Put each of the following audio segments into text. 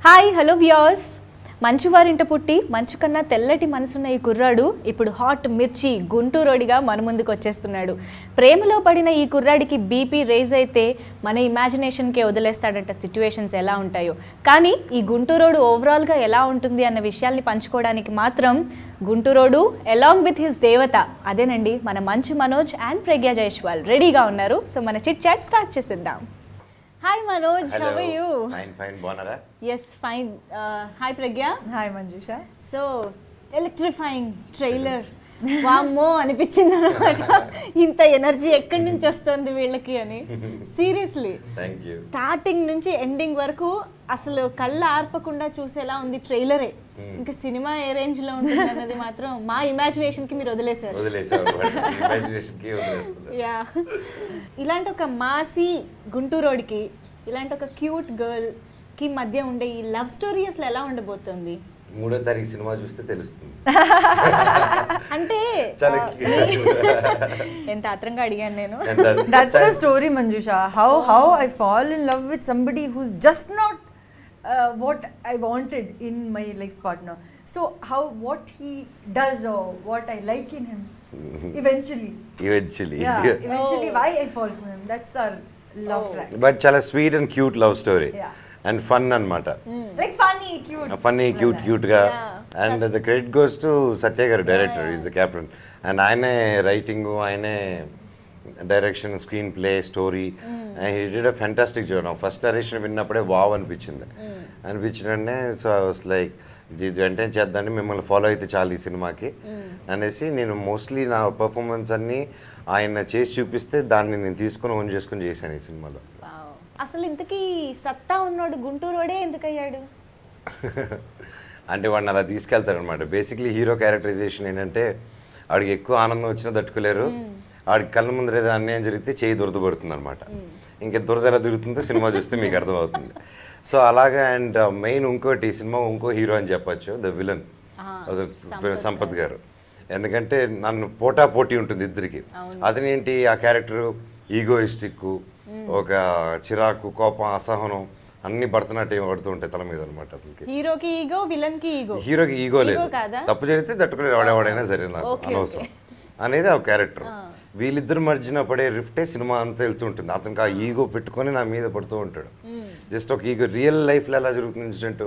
Hi hello viewers, మంచువారింట పుట్టి మంచు కన్నా తెల్లటి మనసున్న ఈ కుర్రాడు ఇప్పుడు హాట్ మిర్చి గుంటూరోడిగా మన ముందుకు వచ్చేస్తున్నాడు. ప్రేమలో పడిన ఈ కుర్రాడికి బీపీ రేజ్ అయితే మన ఇమాజినేషన్కే వదిలేస్తాడంట సిచ్యువేషన్స్ ఎలా ఉంటాయో. కానీ ఈ గుంటూరోడు ఓవరాల్గా ఎలా ఉంటుంది అన్న విషయాల్ని పంచుకోవడానికి మాత్రం గుంటూరోడు అలాంగ్ విత్ హిస్ దేవత, అదేనండి మన మంచు మనోజ్ అండ్ ప్రజ్ఞా జైస్వాల్ రెడీగా ఉన్నారు. సో మన చిట్ చాట్ స్టార్ట్ చేసేద్దాం. Hi Manoj, hello. How are you? Fine, bonara. Yes, fine. Hi Pragya. Hi Manjusha. So, electrifying trailer. వామ్మో అనిపించింది అనమాట. ఇంత ఎనర్జీ ఎక్కడి నుంచి వస్తుంది వీళ్ళకి అని. సీరియస్లీ స్టార్టింగ్ నుంచి ఎండింగ్ వరకు అసలు కళ్ళు ఆర్పకుండా చూసేలా ఉంది ట్రైలరే. ఇంకా సినిమా ఏ రేంజ్ లో ఉంటుంది అన్నది మాత్రం మా ఇమాజినేషన్ కి మీరు వదిలేశారు. యా, ఇలాంటి ఒక మాసీ గుంటూరోడికి ఇలాంటి ఒక క్యూట్ గర్ల్ కి మధ్య ఉండే ఈ లవ్ స్టోరీ అసలు ఎలా ఉండబోతుంది? 3వ తారీఖు సినిమా చూస్తే తెలుస్తుంది. అంటే ఎంత ఆత్రంగా అడిగాను నేను. That's the story, Manjusha. How I fall in love with somebody who's just not what I wanted in my life partner. So what he does or what I like in him. Eventually. Yeah, eventually why I fall for him. That's our love track. But chala sweet and cute love story. Yeah. And fun anamata. Like funny, cute ga. Yeah. And the credit goes to Satya garu, director. He's the captain. And aine writing, aine direction, screenplay, story. And he did a fantastic job. Now first narration vinnappude wow anpichindi. Anpichindane, so I was like, వెంటనే చేద్దాండి, మిమ్మల్ని follow అయితే చాలు ఈ సినిమాకి అనేసి నేను mostly నా performance అన్ని ఆయన చేసి చూపిస్తే దాన్ని నేను తీసుకుని ఓన్ చేసుకుని చేశాను ఈ సినిమాలో. అసలు ఇంతకీ సత్తా ఉన్నాడు గుంటూరోడే ఎందుకయ్యాడు? అంటే వాడిని అలా తీసుకెళ్తారు అనమాట. బేసిక్లీ హీరో క్యారెక్టరైజేషన్ ఏంటంటే ఆడికి ఎక్కువ ఆనందం వచ్చినా తట్టుకోలేరు, ఆడికి కళ్ళ ముందర ఏదో అన్యాయం జరిగితే చేయి దురదపడుతుంది అనమాట. ఇంకా దురద ఎలా తిరుగుతుందో సినిమా చూస్తే మీకు అర్థమవుతుంది. సో అలాగా. అండ్ మెయిన్ ఇంకోటి సినిమా ఇంకో హీరో అని చెప్పచ్చు, ద విలన్ సంపత్ గారు. ఎందుకంటే నన్ను పోటీ ఉంటుంది ఇద్దరికి. అతనేంటి ఆ క్యారెక్టర్ ఈగోయిస్టిక్, ఒక చిరాకు, కోపం, అసహనం అన్ని భరతనాట్యం పడుతూ ఉంటాయి తల మీద అనమాట. అతనికి హీరోకి ఈగో లేదు, తప్పు జరిగితే తట్టుకునే ఎవడెవడైనా సరే నాకు అనవసరం అనేది ఆ క్యారెక్టర్. వీళ్ళిద్దరు మధ్యన పడే రిఫ్టే సినిమా అంతా వెళ్తూ ఉంటుంది. అతనికి ఆ ఈగో పెట్టుకొని నా మీద పడుతూ ఉంటాడు. జస్ట్ ఒక ఈగో రియల్ లైఫ్లో ఎలా జరుగుతుంది ఇన్సిడెంట్,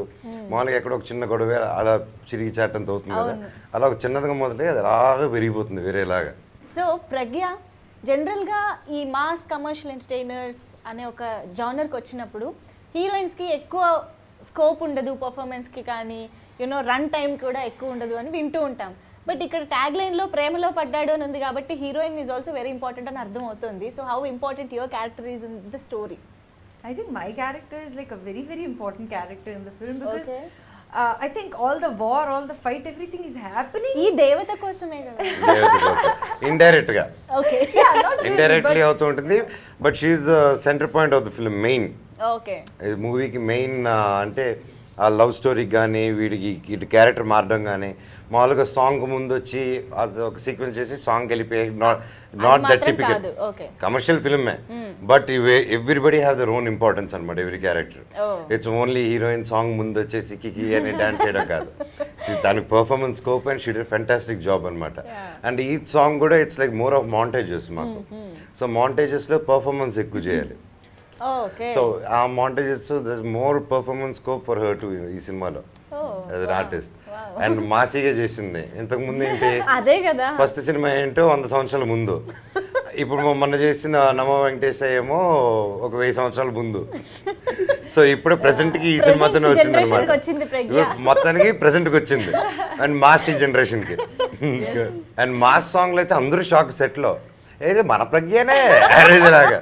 మామూలుగా ఎక్కడ ఒక చిన్న గొడవ అలా చిరిగి చాటంత అవుతుంది కదా, అలా ఒక చిన్నదిగా మొదలై అది అలాగా పెరిగిపోతుంది వేరేలాగా. సో ప్రజ్ఞ, జనరల్గా ఈ మాస్ కమర్షియల్ ఎంటర్టైనర్స్ అనే ఒక జానర్కి వచ్చినప్పుడు హీరోయిన్స్కి ఎక్కువ స్కోప్ ఉండదు పర్ఫార్మెన్స్కి, కానీ రన్ టైం కూడా ఎక్కువ ఉండదు అని వింటూ ఉంటాం. బట్ ఇక్కడ ట్యాగ్ లైన్లో ప్రేమలో పడ్డాడు అని ఉంది కాబట్టి heroine is also very important అని అర్థం అవుతుంది. So how important your character is in the story? I think my character is like a very, very important character in the film because I think all the war, all the fight, everything is happening. ఈ దేవత కోసమే కదా. Indirect గా, indirectly అవుతూ ఉంటుంది. But she is the centre point of the film. Main మూవీకి main అంటే ఆ లవ్ స్టోరీకి కానీ వీడికి ఇటు క్యారెక్టర్ మారడం కానీ, మామూలుగా సాంగ్ ముందు వచ్చి అది ఒక సీక్వెన్స్ చేసి సాంగ్ వెళ్ళిపోయి నాట్ దట్ టిపికల్ కమర్షియల్ ఫిల్మే. But everybody have their own importance అనమాట. Every character it's only heroine song ముందు వచ్చేసి కికి అని డాన్స్ చేయడం కాదు. దానికి performance scope and she did fantastic job అనమాట. అండ్ ఈ సాంగ్ కూడా it's like more of montages మాకు. సో మాంటేజెస్లో పర్ఫార్మెన్స్ ఎక్కువ చేయాలి. సో ఆ montages there more performance scope for her to ఈ సినిమాలో యాజ్ అన్ ఆర్టిస్ట్. అండ్ మాసీగా చేసింది. ఇంతకు ముందు ఏంటి, ఫస్ట్ సినిమా ఏంటో 100 సంవత్సరాల ముందు, ఇప్పుడు మొన్న చేసిన నమో వెంకటేశ్వర ఏమో ఒక 1000 సంవత్సరాల ముందు. సో ఇప్పుడు ప్రెసెంట్కి ఈ సినిమాతోనే వచ్చింది అనమాట. మొత్తానికి ప్రెసెంట్కి వచ్చింది. అండ్ మాసీ జనరేషన్కి. అండ్ మాస్ సాంగ్లో అయితే అందరూ షాక్ సెట్లో, ఏది మన ప్రజ్ఞనే అరేజ్ లాగా.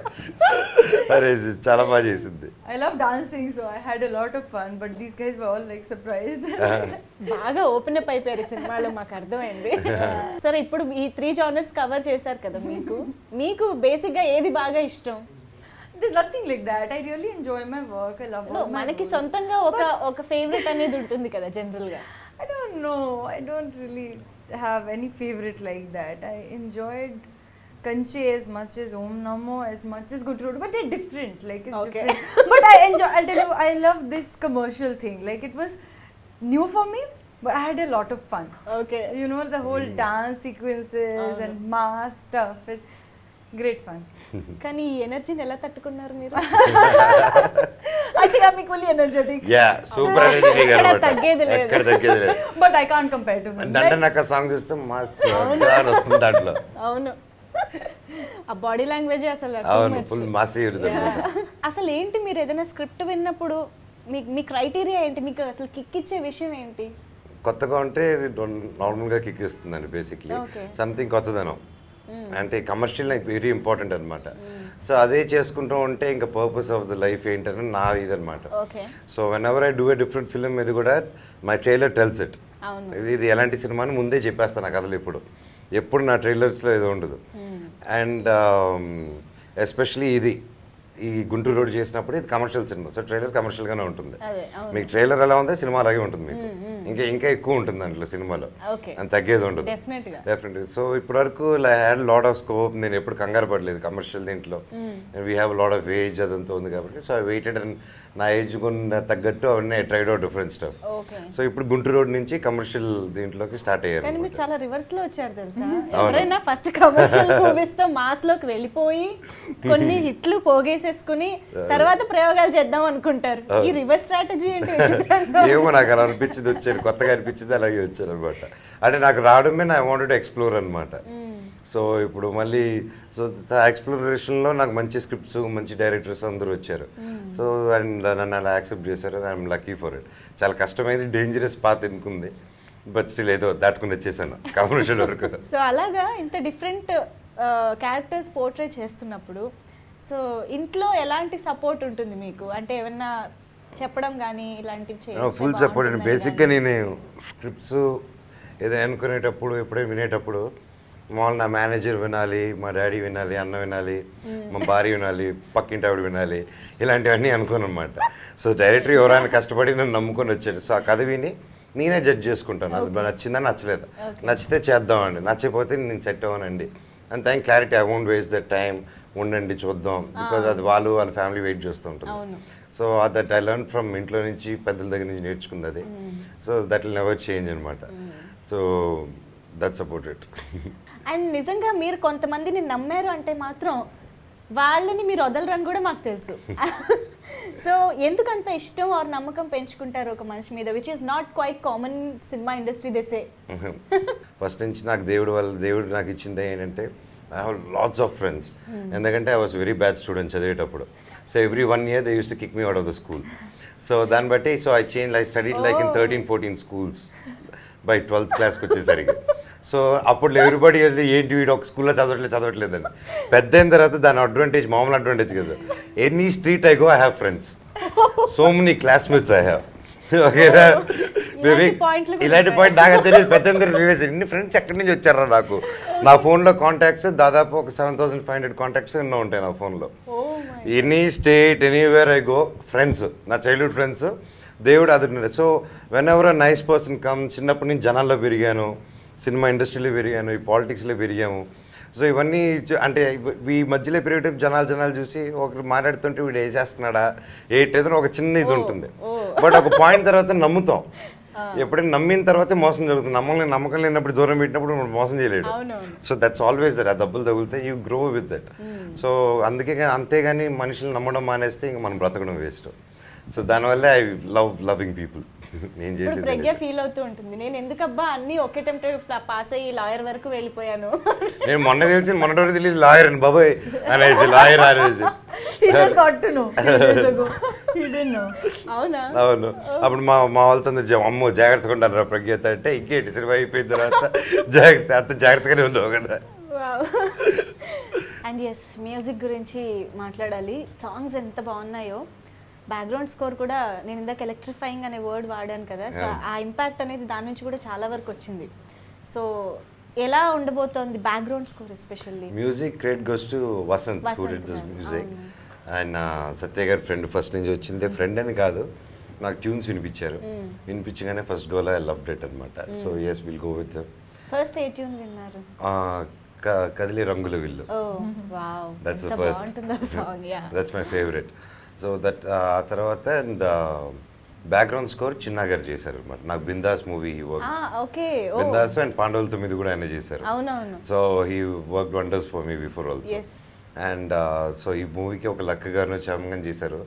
అరే చాలా బాగా చేసింది. I love dancing, so I had a lot of fun, but these guys were all like surprised. బాగా ఓపెన్ అప్ అయిపోయారు సినిమాలో, మాకు అర్థమైంది. సరే, ఇప్పుడు ఈ 3 జానర్స్ కవర్ చేశారు కదా, మీకు బేసిక్ గా ఏది బాగా ఇష్టం? There's nothing like that. I really enjoy my work. I love all my మనకి సొంతంగా ఒక ఫేవరెట్ అనేది ఉంటుంది కదా జనరల్ గా. I don't know. I don't really have any favorite like that. I enjoyed Kanchi as much as Om Namo, as much as Guntur Rodu, but they're different. Like it's different. But I enjoy. I'll tell you, I love this commercial thing. Like it was new for me, but I had a lot of fun. Okay. You know, the whole dance sequences and mass stuff. It's great fun. కానీ ఈ ఎనర్జీని ఎలా తట్టుకున్నారు మీరు? I think I'm equally energetic. Yeah, super energetic అన్నమాట. తగ్గేది లేదు. ఎక్కడ తగ్గేది లేదు. But I can't compare to him. అంటే నాకు ఆ సాంగ్ చూస్తే మస్తు అని వస్తుంది దాంట్లో. అవును, ఆ బాడీ లాంగ్వేజ్ అసలు అవును, ఫుల్ మాసి. అసలు ఏంటి మీరు ఏదైనా స్క్రిప్ట్ విన్నప్పుడు మీ క్రైటీరియా ఏంటి? మీకు అసలు కిక్ ఇచ్చే విషయం ఏంటి? కొత్తగా ఉంటే నార్మల్గా కిక్ ఇస్తుందండి బేసిక్లీ. సంథింగ్ కొత్తదనం అంటే కమర్షియల్ నాకు వెరీ ఇంపార్టెంట్ అనమాట. సో అదే చేసుకుంటూ ఉంటే ఇంకా పర్పస్ ఆఫ్ ద లైఫ్ ఏంటని నా ఇదనమాట. So when ever I do a different film, ఇది కూడా మై ట్రైలర్ టెల్స్ ఇట్. ఇది ఎలాంటి సినిమా అని ముందే చెప్పేస్తాను నా కథలు. ఎప్పుడు నా ట్రైలర్స్లో ఏదో ఉండదు. అండ్ ఎస్పెషలీ ఈ గుంటూరు రోడ్ చేసినప్పుడు ఇది కమర్షియల్ సినిమా, సో ట్రైలర్ కమర్షియల్గానే ఉంటుంది. మీకు ట్రైలర్ ఎలా ఉందో సినిమా అలాగే ఉంటుంది. మీకు ఇంకా ఎక్కువ ఉంటుంది దాంట్లో సినిమాలో, అని తగ్గేది ఉండదు డెఫినెట్లీ. సో ఇప్పటి వరకు I had lot of scope. నేను ఎప్పుడు కంగారు పడలేదు కమర్షియల్ దీంట్లో. We have lot of age అదంతా ఉంది కాబట్టి. సో ఐ వెయిటెడ్ అండ్ నా ఏజ్ తగ్గట్టు అవన్నీ I tried out different stuff. So ఇప్పుడు గుంటూరు రోడ్ నుంచి కమర్షియల్ దీంట్లోకి స్టార్ట్ అయ్యారు. కానీ మీరు చాలా రివర్స్ లో వచ్చారు తెలుసా. ఎవరైనా ఫస్ట్ కమర్షియల్ మూవీస్ తో మాస్ లోకి వెళ్ళిపోయి కొన్ని హిట్లు పోగేసేసుకుని తర్వాత ప్రయోగాలు చేద్దాం అనుకుంటారు. ఈ రివర్స్ స్ట్రాటజీ ఏంటి? ఏమో నాకు అలా అనిపించింది, వచ్చారు కొత్తగా అనిపించింది, అలాగే వచ్చారు అనమాట. అంటే నాకు రావడమే ఐ వాంటెడ్ టు ఎక్స్ప్లోర్ అనమాట. సో ఇప్పుడు మళ్ళీ సో ఎక్స్ప్లోరేషన్లో నాకు మంచి స్క్రిప్ట్స్, మంచి డైరెక్టర్స్ అందరూ వచ్చారు. సో అండ్ నన్ను అలా యాక్సెప్ట్ చేశారు. I'm lucky for it. చాలా కష్టమైంది, డేంజరస్ పాత్ ఎన్నుకుంది, బట్ స్టిల్ ఏదో దాటుకుని వచ్చేసాను కమర్షియల్ వరకు. సో అలాగా ఇంత డిఫరెంట్ క్యారెక్టర్స్ పోర్ట్రే చేస్తున్నప్పుడు సో ఇంట్లో ఎలాంటి సపోర్ట్ ఉంటుంది మీకు? అంటే ఏమన్నా చెప్పడం కానీ ఇలాంటివి? ఫుల్ సపోర్ట్ అండి. బేసిక్గా నేను స్క్రిప్ట్స్ ఏదో అనుకునేటప్పుడు, ఎప్పుడైనా వినేటప్పుడు మామూలు నా మేనేజర్ వినాలి, మా డాడీ వినాలి, అన్న వినాలి, మా భార్య వినాలి, పక్కింటి ఆవిడ వినాలి, ఇలాంటివన్నీ అనుకోను అనమాట. సో డైరెక్టర్ ఎవరైనా కష్టపడి నన్ను నమ్ముకొని వచ్చాడు. సో ఆ కథ విని నేనే జడ్జ్ చేసుకుంటాను, అది నచ్చిందని నచ్చలేదు. నచ్చితే చేద్దామండి, నచ్చకపోతే నేను సెట్ అవ్వనండి and thank clarity. I won't waste the time, ఉండండి చూద్దాం, బికాజ్ అది వాళ్ళ ఫ్యామిలీ వెయిట్ చేస్తూ ఉంటుంది. So that I learn from ఇంట్లో నుంచి, పెద్దల దగ్గర నుంచి నేర్చుకుంది అది. So that will never change అనమాట. So that's about it. And నిజంగా మీరు కొంతమందిని నమ్మారు అంటే మాత్రం వాళ్ళని మీరు వదలరని కూడా మాకు తెలుసు. సో ఎందుకంత ఇష్టం ఆర్ నమ్మకం పెంచుకుంటారు ఒక మనిషి మీద, which is not quite common cinema industry దే. ఫస్ట్ నుంచి నాకు దేవుడు నాకు ఇచ్చింది ఏంటంటే I have lots of friends. ఎందుకంటే I was very bad student చదివేటప్పుడు. So every 1 year they used to kick me out of the school. So దాన్ని బట్టి so I studied like in 13-14 schools by 12th క్లాస్కి వచ్చేసరికి. So అప్పుడు everybody ఏంటి వీడు ఒక స్కూల్లో చదవట్లేదండి. పెద్ద అయిన తర్వాత దాని అడ్వాంటేజ్ మామూలు అడ్వాంటేజ్ కదా. Any street I go I have friends, so many classmates I have. ఓకేనా, ఇలాంటి పాయింట్ నాకు తెలియదు. పెద్ద ఇన్ని ఫ్రెండ్స్ ఎక్కడి నుంచి వచ్చారా నాకు. నా ఫోన్లో కాంటాక్ట్స్ దాదాపు ఒక 7,500 కాంటాక్ట్స్ ఎన్నో ఉంటాయి నా ఫోన్లో. Any state anywhere I go friends, నా చైల్డ్హుడ్ ఫ్రెండ్స్. దేవుడు అది. So when ever nice person come, చిన్నప్పటి నుంచి జనాల్లో పెరిగాను, సినిమా ఇండస్ట్రీలో పెరిగాను, ఈ పాలిటిక్స్లో పెరిగాము. సో ఇవన్నీ అంటే ఈ మధ్యలో పెరిగేటప్పుడు జనాలు చూసి ఒకరు మాట్లాడుతుంటే వీడు వేసేస్తున్నాడా ఏటేదో ఒక చిన్న ఇది ఉంటుంది. బట్ ఒక పాయింట్ తర్వాత నమ్ముతాం. ఎప్పుడైనా నమ్మిన తర్వాతే మోసం జరుగుతుంది. నమ్మకం లేనప్పుడు దూరం పెట్టినప్పుడు మోసం చేయలేడు. So that's always that. ఆ దెబ్బలు తగులుతాయి, you grow with that. So అందుకే అంతేగాని మనుషులు నమ్మడం మానేస్తే ఇంకా మనం బ్రతకడం వేస్ట్. సో దానివల్ల ఐ లవింగ్ పీపుల్. నేను చేసేది ప్రజ్ఞ ఫీల్ అవుతూ ఉంటుంది, నేను ఎందుకబ్బా అన్ని ఒకే టైం పాస్ అయ్యి లాయర్ వరకు వెళ్ళిపోయాను. నేను మొన్నటి వరకు తెలియదు లాయర్ అని బాబాయ్ అనేసి, లాయర్ అనేసి. అవును. అప్పుడు మా వాళ్ళతో అమ్మో జాగ్రత్తగా ఉండాలి ప్రజ్ఞత అంటే, ఇంకేంటి సినిమా అయిపోయిన తర్వాత జాగ్రత్తగానే ఉన్నావు కదా. అండ్ ఎస్, మ్యూజిక్ గురించి మాట్లాడాలి. సాంగ్స్ ఎంత బాగున్నాయో, బ్యాక్గ్రౌండ్ స్కోర్ కూడా నేను ఇందాక ఎలక్ట్రిఫైయింగ్ అనే వర్డ్ వాడాను కదా. సో ఆ ఇంపాక్ట్ అనేది దాని నుంచి కూడా చాలా వరకు వచ్చింది. సో ఎలా ఉండబోతోంది background score especially? Music credit goes to Vasanth who did this music. ఆయన సత్య గారి ఫ్రెండ్, ఫస్ట్ నుంచి వచ్చింది. ఫ్రెండ్ అని కాదు, నాకు ట్యూన్స్ వినిపించారు. వినిపించగానే first goal I loved it అనమాట. So yes will go with. First ఏ ట్యూన్ విన్నారు? కదిలి రంగుల విల్లు. That's the first, that's my favourite. So that ఆ తర్వాత అండ్ బ్యాక్గ్రౌండ్ స్కోర్ చిన్నా గారు చేశారు అనమాట. నాకు బిందాస్ మూవీ బిందాస్ అండ్ పాండవుల 9 కూడా ఆయన చేశారు. So he work wonders for me before also. And so ఈ మూవీకి ఒక లక్క గారు శ్యామంగా చేశారు.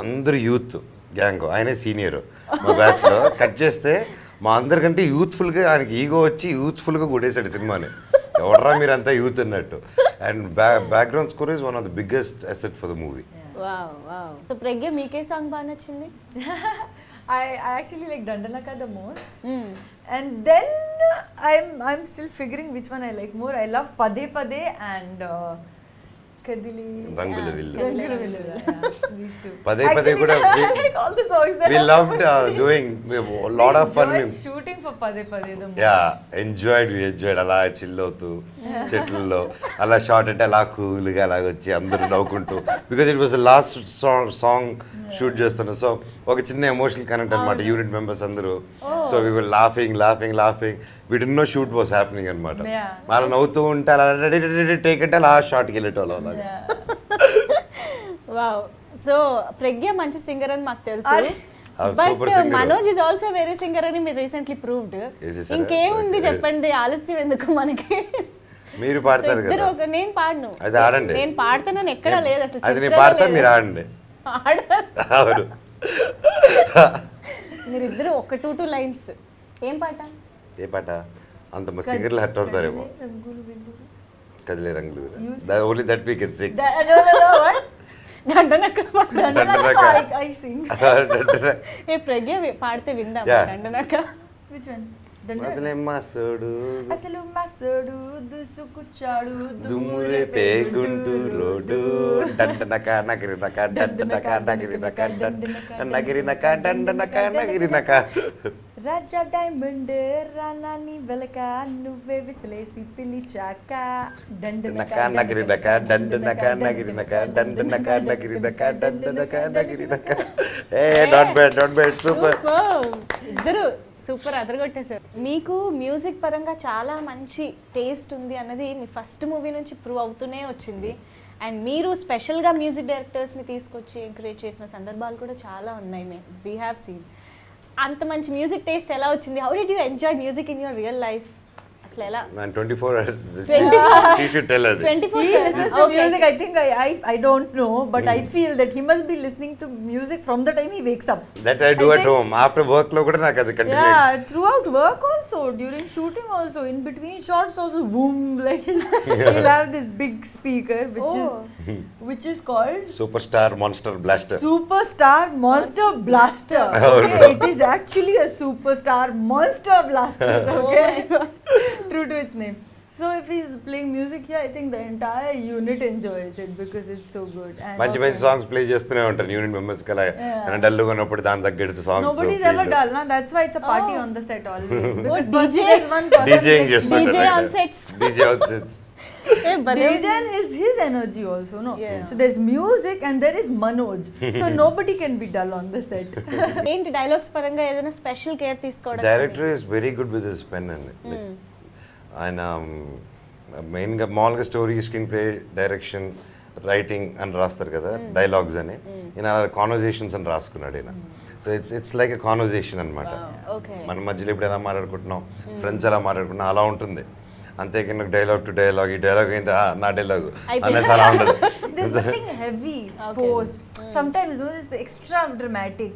అందరు యూత్ గ్యాంగ్, ఆయనే సీనియర్ మా బ్యాచ్లో. కట్ చేస్తే మా అందరికంటే యూత్ఫుల్గా ఆయనకి ఈగో వచ్చి యూత్ఫుల్గా కొట్టేశాడు సినిమాని. ఎవడరా మీరంతా యూత్ అన్నట్టు. And background score is one of the biggest asset for the movie. Pragya మీకే సాంగ్ బాగా నచ్చింది? I actually like Dandanaka the most. And then I'm still figuring which one I like more. I love Pade Pade and Kadili Rangula Villu. These two. Pade Pade kuda I like all the songs that we loved doing a lot of fun. Shooting for Pade Pade the most. Yeah, enjoyed అలా chill అవుతూ చెట్లలో అలా short అంటే అలా కూల్గా అలాగ వచ్చి అందరూ నవ్వుకుంటూ, because it was the last song shoot చేస్తున్నాం. సో ఒక చిన్న ఎమోషనల్ కనెక్ట్ అనమాట యూనిట్ మెంబర్స్ అందరూ. So we were laughing we did no shoot was happening అనమాట. అలా నవ్వుతూ ఉంటే అలా టేక్ అంటే అలా షార్ట్కి వెళ్ళేటోళ్ళు అలాగా. వావ్. సో ప్రజ్ఞ మంచి సింగర్ అని మాకు తెలుసు, but Manoj is also very singer అని మీరు రీసెంట్లీ ప్రూవ్డ్. ఇంకేముంది చెప్పండి, ఆలస్యం ఎందుకు మనకి? మీరు పాడతారు కదా. నేను పాడను, అది ఆడండి. నేను పాడతానని ఎక్కడ లేదు అసలు. అది నేను పాడతా, మీరు ఆడండి. అవును, మీరిద్దరు ఒక 2 lines. ఏం పాట? ఏ పాట? అంత సింగర్లు హర్ట్ అవుతారేమో. కదిలే రంగులు, only that we can sing. దండనక I sing. ఏ ప్రజ్ఞ పాడితే విందాం దండనక. Which one? అసలు మసడు దుసుకుచ్చాడు దుమ్మురే పేగుంటూ రోడ్డు డండనక నగిరినక డండనక నగిరినక నగిరినక డండనక నగిరినక. రాజా డైమండ్ రానాని వెలక నువ్వే విసిలేసి పిలిచాక డండనక నగిరినక డండనక నగిరినక డండనక నగిరినక డండనక నగిరినక. ఏ నాట్ బ్యాడ్ సూపర్. ఇద్దరు సూపర్ అదరగొట్టేశారు. మీకు మ్యూజిక్ పరంగా చాలా మంచి టేస్ట్ ఉంది అన్నది మీ ఫస్ట్ మూవీ నుంచి ప్రూవ్ అవుతూనే వచ్చింది. అండ్ మీరు స్పెషల్గా మ్యూజిక్ డైరెక్టర్స్ని తీసుకొచ్చి ఎంకరేజ్ చేసిన సందర్భాలు కూడా చాలా ఉన్నాయి. We have seen. అంత మంచి మ్యూజిక్ టేస్ట్ ఎలా వచ్చింది? How did you enjoy music in your real life? అసలు ఎలా? 24 hours. She should tell us. 24 he listens to music. I think I don't know, but I feel that he must be listening to music from the time he wakes up. That I do at home. After work lo kuda naku adi continue. Yeah, throughout work also, during shooting also, in between shots also, boom, like he'll have this big speaker which is called Superstar Monster Blaster. Superstar Monster Blaster. Okay, it is actually a Superstar Monster Blaster. Okay. True to its name. So if he's playing music here, I think the entire unit enjoys it because it's so good. మంచి songs play చేస్తూనే ఉంటారు unit members కలా. Dull గా ఉన్నప్పుడు దాని తగ్గట్టు songs. Nobody's ever dull, na? That's why it's a party on the set always. Because DJing చేస్తుంటారు. DJ on sets. Dejan is his energy also, no? Yeah. So there's music and there is Manoj. So nobody can be dull on the set. ఏంటి dialogues పరంగా ఏదైనా special care తీసుకోవడం? Director is very good with his pen అండి. ఆయన మెయిన్గా మామూలుగా story, screen play, direction, writing అని రాస్తారు కదా, డైలాగ్స్ అని. ఈయన కాన్వర్జేషన్స్ అని రాసుకున్నాడు ఈయన. So it's like a conversation అనమాట. మన మధ్యలో ఇప్పుడు ఎలా మాట్లాడుకుంటున్నాం, ఫ్రెండ్స్ ఎలా మాట్లాడుకుంటున్నాం అలా ఉంటుంది. అంతేకాని డైలాగ్ టు డైలాగ్, ఈ డైలాగ్ అయింది నా డైలాగ్ అనేసి అలా ఉండదు. There's nothing heavy, forced. Sometimes it's extra dramatic.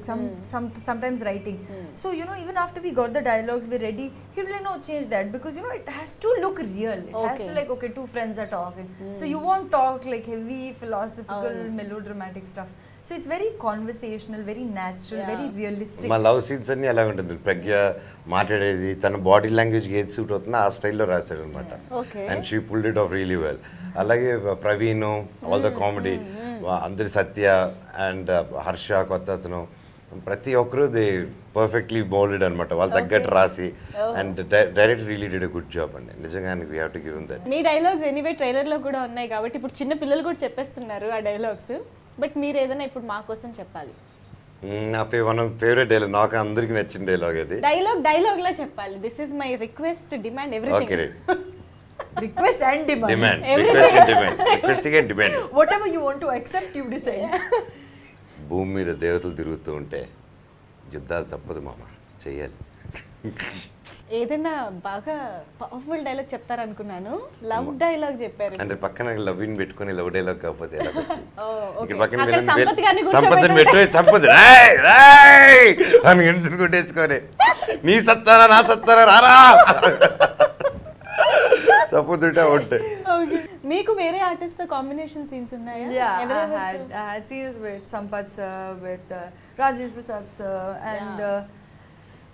Sometimes writing. So even after we got the dialogues, we're ready. He'll like, no, change that because it has to look real. It has to like, okay, two friends are talking. So you won't talk like heavy philosophical melodramatic stuff. So it's very conversational, very natural, very realistic. మా love scenes అన్ని అలా ఉంటుంది. ప్రజ్ఞ మాట్లాడేది తన body language ఏది suit అవుతుందో ఆ స్టైల్లో రాశాడు అనమాట. And she pulled it of really well. అలాగే ప్రవీణ్, ఆల్ ద కామెడీ, అందరి సత్య అండ్ హర్ష కొత్త అతను, ప్రతి ఒక్కరు దే పర్ఫెక్ట్లీ మోల్డెడ్ అనమాట. వాళ్ళు తగ్గట్టు రాసి and director really did a good job అండి. నిజంగా we have to give him that. Me dialogues anyway ట్రైలర్లో కూడా ఉన్నాయి కాబట్టి ఇప్పుడు చిన్న పిల్లలు కూడా చెప్పేస్తున్నారు ఆ డైలాగ్స్. బట్ మీరు ఏదైనా ఇప్పుడు మా కోసం చెప్పాలి. నా ఫేవరెట్ డైలాగ్, నాకు అందరికి నచ్చిన డైలాగ్ అది. డైలాగ్ లా చెప్పాలి. This is my request, demand, everything. Okay. Request and demand. Demand. Request and demand. Requesting and demand. Whatever you want to accept, you decide. భూమి మీద దేవతలు తిరుగుతూ ఉంటే యుద్ధాలు తప్పదు మామ, చెయ్యాలి. ఏదైనా బాగా పవర్ఫుల్ డైలాగ్ చెప్తారనుకున్నాను, లవ్ డైలాగ్ చెప్పారు. అంటే పక్కన లవ్ ఇన్ పెట్టుకుని లవ్ డైలాగ్ కాకపోతే ఎలా? ఇక్కడ పక్కన సంపత్ని సంపత్తిని పెట్టు, సంపత్తి రాయ్ రాయ్ అని ఎందుకు కొట్టేసుకొని నీ సత్తారా నా సత్తారా రారా సపోతుంటే ఉంటాయి. మీకు వేరే ఆర్టిస్ట్ తో కాంబినేషన్ సీన్స్ ఉన్నాయా? Yeah, I had scenes with Sampath sir, with Rajesh Prasad sir, and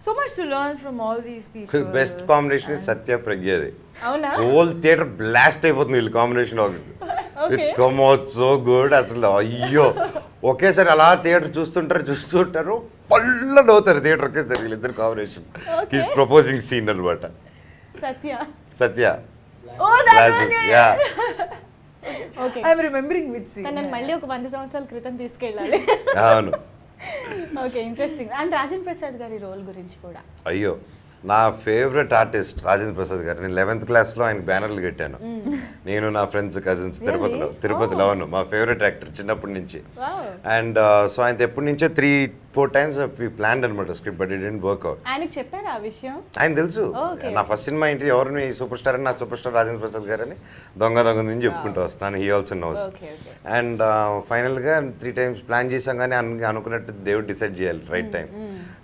so much to learn from all these people. Best combination Satya ప్రజ్ఞది. అవునా? హోల్ థియేటర్ బ్లాస్ట్ అయిపోతుంది వీళ్ళు combination. It's come out so good. అసలు అయ్యో ఒకేసారి అలా theatre చూస్తుంటారు పళ్ళ నవ్వుతారు థియేటర్ ఒకేసారి వీళ్ళిద్దరు కాంబినేషన్. హీస్ ప్రపోజింగ్ సీన్ అనమాట. సత్య Oh, that one, yeah. Okay. I'm remembering which scene. కానీ నేను మళ్ళీ ఒక 100 సంవత్సరాల క్రితం తీసుకెళ్ళాలి. అవును. Okay, interesting. And Rajendra Prasad గారి రోల్ గురించి కూడా. అయ్యో, నా ఫేవరెట్ ఆర్టిస్ట్ రాజేంద్ర ప్రసాద్ గారు. నేను 11th క్లాస్లో ఆయన బ్యానర్లు కట్టాను, నేను నా ఫ్రెండ్స్ కజిన్స్ తిరుపతిలో. అవును, మా ఫేవరెట్ యాక్టర్ చిన్నప్పటి నుంచి. అండ్ సో ఆయన ఎప్పటి నుంచో 3-4 times ప్లాన్ అనమాట script, but it didn't work out. ఆయనకి చెప్పారా ఆ విషయం? ఆయన తెలుసు. నా ఫస్ట్ సినిమా ఏంటి, ఎవరిని సూపర్ స్టార్ అని, నా సూపర్ స్టార్ రాజేంద్ర ప్రసాద్ గారు అని దొంగ నుంచి చెప్పుకుంటూ వస్తాను. He also knows. అండ్ ఫైనల్గా 3 times ప్లాన్ చేసాం, కానీ అనుకున్నట్టు దేవుడు డిసైడ్ చేయాలి రైట్ టైం.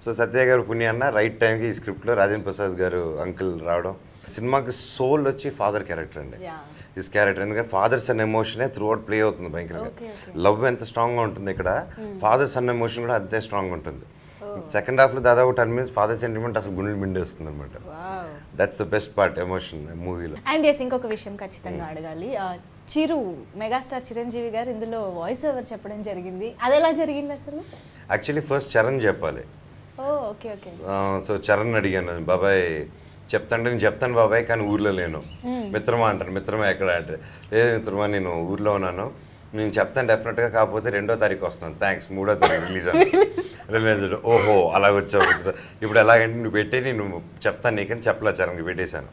సో సత్య గారు పుణ్యాన్న రైట్ టైంకి ఈ స్క్రిప్ట్లో రాజేంద్ర ప్రసాద్ గారు అంకుల్ రావడం. సినిమాకి సోల్ వచ్చి ఫాదర్ క్యారెక్టర్ అండి. దిస్ క్యారెక్టర్ ఎందుకంటే ఫాదర్ సన్ ఎమోషనే త్రూ అవుట్ ప్లే అవుతుంది భయంకరంగా. లవ్ ఎంత స్ట్రాంగ్గా ఉంటుంది ఇక్కడ, ఫాదర్ సన్ ఎమోషన్ కూడా అంతే స్ట్రాంగ్ ఉంటుంది. సెకండ్ హాఫ్లో దాదాపు 10 minutes ఫాదర్ సెంటిమెంట్ అసలు గుండెలు మిండి వస్తుంది అనమాట. That's the best part emotion మూవీలో. అండ్ ఎస్, ఇంకొక విషయం ఖచ్చితంగా అడగాలి. చిరు, మెగాస్టార్ చిరంజీవి గారు ఇందులో వాయిస్ ఓవర్ చెప్పడం జరిగింది. అది ఎలా జరిగింది అసలు? యాక్చువల్లీ ఫస్ట్ చరణ్ చెప్పాలి. Okay okay. సో చరణ్ అడిగాను, బాబాయ్ నేను చెప్తాను బాబాయ్, కానీ ఊర్లో లేను. మిత్రమా అంటాను. మిత్రమా ఎక్కడ అంటే, లేదు మిత్రమా నేను ఊర్లో ఉన్నాను, నేను చెప్తాను డెఫినెట్గా, కాకపోతే 2వ తారీఖు వస్తున్నాను. థ్యాంక్స్, 3వ తారీఖు రిలీజ్ అయ్యాడు. ఓహో అలాగొచ్చావు, ఇప్పుడు ఎలాగంటే నువ్వు పెట్టి నేను చెప్తాను నీకని చెప్పలే, చరణ్కి పెట్టేశాను.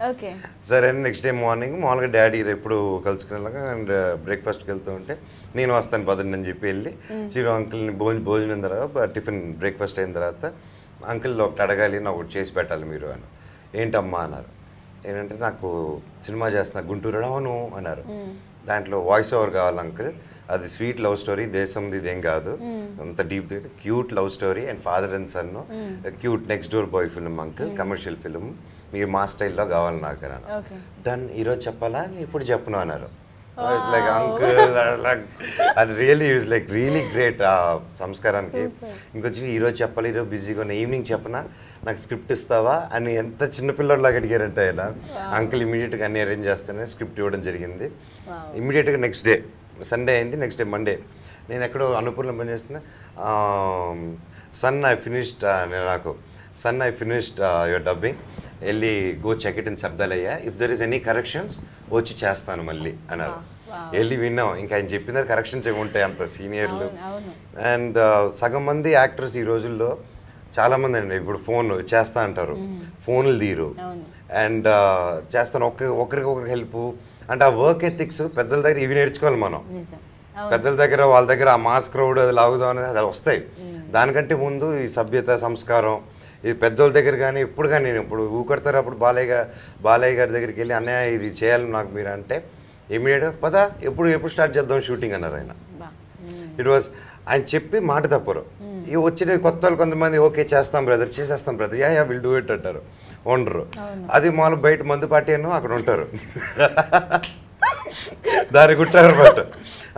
సరే అని నెక్స్ట్ డే మార్నింగ్ మామూలుగా డాడీ ఎప్పుడు కలుసుకునేలాగా అండ్ బ్రేక్ఫాస్ట్కి వెళ్తూ ఉంటే నేను వస్తాను పదండి అని చెప్పి వెళ్ళి చిరు అంకుల్ని భోజనం తర్వాత టిఫిన్ బ్రేక్ఫాస్ట్ అయిన తర్వాత అంకుల్ ఒకటి అడగాలి, నాకు ఒకటి చేసి పెట్టాలి మీరు అని. ఏంటమ్మా అన్నారు. ఏంటంటే నాకు సినిమా చేస్తున్నా గుంటూరు. అవును అన్నారు. దాంట్లో వాయిస్ ఓవర్ కావాలి అంకుల్, అది స్వీట్ లవ్ స్టోరీ, దేశంది ఇదేం కాదు, అంత deep cute love story and father and son cute next door boy film uncle, commercial film, మీరు మా స్టైల్లో కావాలి నాకు అన్నాను. డన్, ఈరోజు చెప్పాలా ఇప్పుడు చెప్పను అన్నారు. It's like uncle, and really he was like really great సంస్కారానికి. ఇంకొచ్చి ఈరోజు చెప్పాలి, ఈరోజు బిజీగా ఉన్న, ఈవినింగ్ చెప్పనా, నాకు స్క్రిప్ట్ ఇస్తావా అని ఎంత చిన్నపిల్లలాగా అడిగారంటే ఆయన. అంకుల్ ఇమీడియట్గా అన్ని అరేంజ్ చేస్తానే స్క్రిప్ట్ ఇవ్వడం జరిగింది. ఇమీడియట్గా నెక్స్ట్ డే సండే అయింది, నెక్స్ట్ డే మండే నేను ఎక్కడో అన్నపూర్లో పనిచేస్తున్నా. Son I finished your dubbing, వెళ్ళి గో చెక్ ఇట్ ఇన్ శబ్దాలయ్యా, if there is any corrections వచ్చి చేస్తాను మళ్ళీ అన్నారు. వెళ్ళి విన్నాం, ఇంకా ఆయన చెప్పిన కరెక్షన్స్ ఏమి ఉంటాయి అంత సీనియర్లు. అండ్ సగం మంది యాక్టర్స్ ఈ రోజుల్లో చాలామంది అండి ఇప్పుడు ఫోన్ చేస్తా అంటారు, ఫోన్లు తీరు. అండ్ చేస్తాను ఒకరికి హెల్ప్ అంటే ఆ వర్క్ ఎథిక్స్ పెద్దల దగ్గర ఇవి నేర్చుకోవాలి మనం. పెద్దల దగ్గర వాళ్ళ దగ్గర ఆ మాస్ క్రౌడ్ అది లాగుదాం అనేది అది వస్తాయి. దానికంటే ముందు ఈ సభ్యత సంస్కారం ఇది పెద్దోళ్ళ దగ్గర కానీ ఎప్పుడు కానీ నేను ఇప్పుడు ఊకడతారు. అప్పుడు బాలయ్య గారి దగ్గరికి వెళ్ళి అన్నయ్య ఇది చేయాలి నాకు మీరు అంటే ఇమీడియట్గా పదా ఎప్పుడు స్టార్ట్ చేద్దాం షూటింగ్ అన్నారు ఆయన. ఇట్ వాజ్ ఆయన చెప్పి మాట తప్పరు. ఇవి వచ్చిన కొత్త వాళ్ళు కొంతమంది ఓకే చేస్తాం brother yeah will do it అంటారు, ఉండరు. అది మామూలు బయట మందు పార్టీ అను అక్కడ ఉంటారు, దానికి ఉంటారు బట్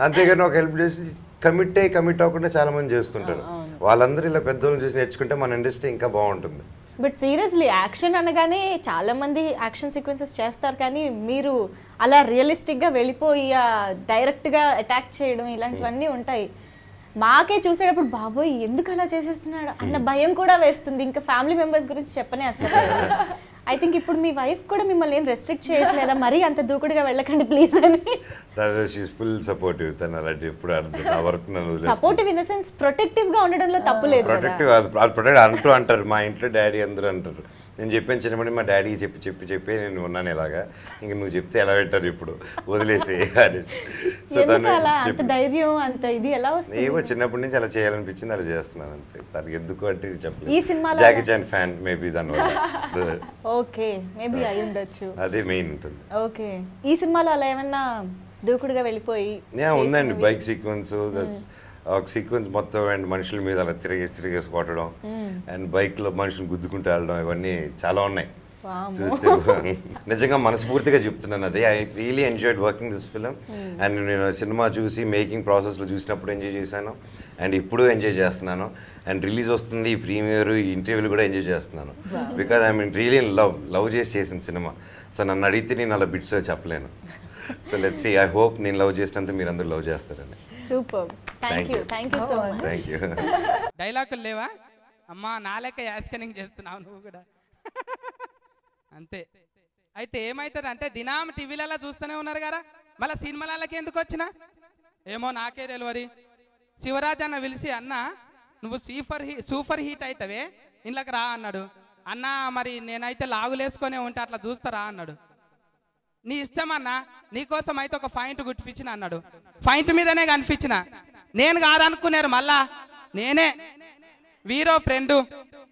అంతేగాని ఒక హెల్ప్ చేసి కమిట్ అవ్వకుండా చాలా మంది చేస్తుంటారు. వాళ్ళందరూ ఇలా పెద్దోళ్ళని చూసి నేర్చుకుంటే మన ఇండస్ట్రీ ఇంకా బాగుంటుంది. బట్ సీరియస్లీ యాక్షన్ అనగానే చాలా మంది యాక్షన్ సీక్వెన్సెస్ చేస్తారు, కానీ మీరు అలా రియలిస్టిక్గా వెళ్ళిపోయి డైరెక్ట్గా అటాక్ చేయడం ఇలాంటివన్నీ ఉంటాయి. మాకే చూసేటప్పుడు బాబోయ్ ఎందుకు అలా చేసేస్తున్నాడు అన్న భయం కూడా వేస్తుంది. ఇంకా ఫ్యామిలీ మెంబర్స్ గురించి చెప్పనే అసలు ఐ థింక్ ఇప్పుడు మీ వైఫ్ కూడా మిమ్మల్ని ఏం రెస్ట్రిక్ట్ చేయట్లేదా, మరీ అంత దూకుడుగా వెళ్ళకండి ప్లీజ్ అని? She's full supportive. తను అలాంటి ఎప్పుడు నా వర్క్ నన్ను supportive in the sense protective గా ఉండడంలో తప్పు లేదు. ప్రొటెక్టివ్ ప్రొటెక్ట్ అంటారు మా ఇంట్లో డాడీ అందరూ అంటారు. నేను చెప్పాను చిన్నప్పటి మా డాడీకి చెప్పి నేను ఉన్నాను ఇలాగా, ఇంక నువ్వు చెప్తే ఎలా పెట్టారు ఇప్పుడు వదిలేసి అని. సో తను ధైర్యం అంత ఇది ఎలా వస్తుంది? ఏవో చిన్నప్పటి నుంచి అలా చేయాలనిపించింది, అలా చేస్తున్నాను అంతే. తనకి ఎందుకు అంటే ఈ చెప్పలేదు. సినిమాలో జాకీ చాన్ ఫ్యాన్ మేబీ దానివల్ల. ఓకే, మేబీ అయి ఉండొచ్చు. అదే మెయిన్ ఉంటుంది. ఓకే, ఈ సినిమాలో అలా ఏమన్నా దూకుడుగా వెళ్ళిపోయి ఉందండి బైక్ సీక్వెన్స్, ఒక సీక్వెన్స్ మొత్తం అండ్ మనుషుల మీద అలా తిరిగేసి కొట్టడం అండ్ బైక్లో మనుషులు గుద్దుకుంటూ వెళ్ళడం, ఇవన్నీ చాలా ఉన్నాయి చూస్తే. నిజంగా మనస్ఫూర్తిగా చెప్తున్నాను అది. I really enjoyed working this film. And నేను సినిమా చూసి మేకింగ్ ప్రాసెస్లో చూసినప్పుడు ఎంజాయ్ చేశాను అండ్ ఇప్పుడు ఎంజాయ్ చేస్తున్నాను. అండ్ రిలీజ్ వస్తుంది, ఈ ప్రీమియర్, ఈ ఇంటర్వ్యూలు కూడా ఎంజాయ్ చేస్తున్నాను. Because I mean really love చేసిన సినిమా. సో నన్ను అడిగితే నేను అలా బిట్స్ చెప్పలేను. So let's see, I hope నేను లవ్ చేసినంత మీరు అందరూ లవ్ చేస్తారని. Super, thank you so much. Thank you. డైలాగులు లేవా అమ్మా? నా లెక్క యాస్కనింగ్ చేస్తున్నావు నువ్వు కూడా అంతే. అయితే ఏమవుతుంది అంటే దినాం టీవీలలో చూస్తూనే ఉన్నారు కదా, మళ్ళీ సినిమాలకి ఎందుకు వచ్చినా ఏమో నాకే తెలియదు. శివరాజ్ అన్న పిలిచి అన్న నువ్వు సూపర్ హీట్ అవుతావే ఇంట్లోకి రా అన్నాడు. అన్న మరి నేనైతే లాగులేసుకొనే ఉంటే అట్లా చూస్తారా అన్నాడు. నీ ఇష్టం అన్న, నీకోసం అయితే ఒక పాయింట్ గుర్తిపించిన అన్నాడు. పాయింట్ మీదనే కనిపించిన, నేను కాదనుకున్నారు మళ్ళా నేనే వీరో ఫ్రెండు